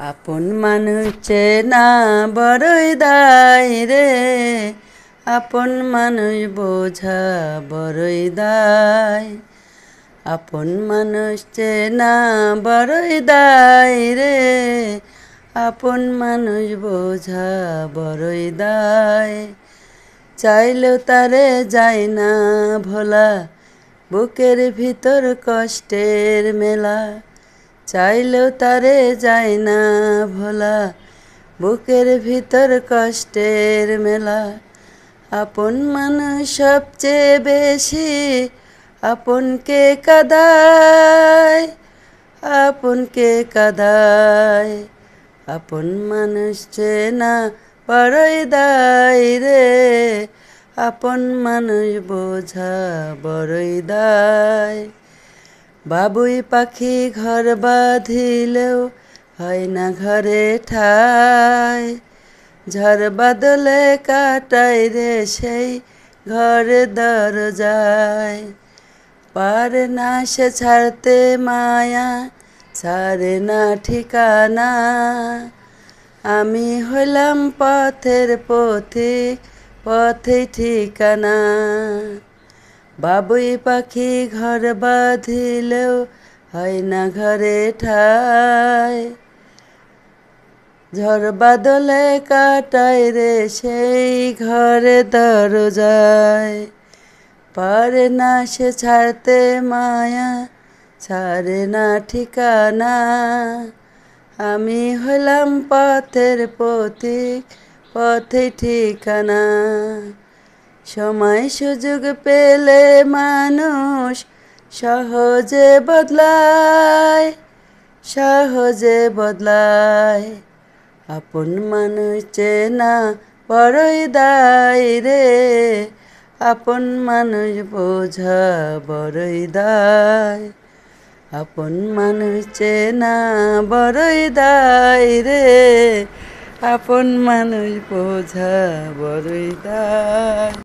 আপন মানুষ চেনা বড়ই দায় রে, আপন মানুষ বোঝা বড়ই দায়। আপন মানুষ চেনা বড়ই দায় রে, আপন মানুষ বোঝা বড়ই দায়। চাইলেও তারে যায় না ভোলা, বুকের ভিতর কষ্টের মেলা। চাইলেও তারে যায় না ভোলা, বুকের ভিতর কষ্টের মেলা। আপন মানুষ সবচেয়ে বেশি আপনকে কাঁদায়, আপনকে কাঁদায়। আপন মানুষ চেনা বড়ই দায় রে, আপন মানুষ বোঝা বড়ই দায়। বাবুই পাখি ঘর বাঁধিলেও হয় না ঘরে ঠাই, ঝড় বাদলে কাটাই রে সেই ঘরে দরজায়। পারে না সে ছাড়তে মায়া, ছাড়ে না ঠিকানা। আমি হইলাম পথের পথিক, পথেই ঠিকানা। বাবুই পাখি ঘর বাঁধিলেও হয় না ঘরে ঠাই, ঝড় বাদলে কাটায় রে সেই ঘরে দরজায়। পারে না সে ছাড়তে মায়া, ছাড়ে না ঠিকানা। আমি হলাম পথের পথিক, পথেই ঠিকানা। সময় সুযোগ পেলে মানুষ সহজে বদলায়, সহজে বদলায়। আপন মানুষ চেনা বড়ই দায় রে, আপন মানুষ বোঝা বড়ই দায়। আপন মানুষ চেনা বড়ই দায় রে, আপন মানুষ বোঝা বড়ই দায়।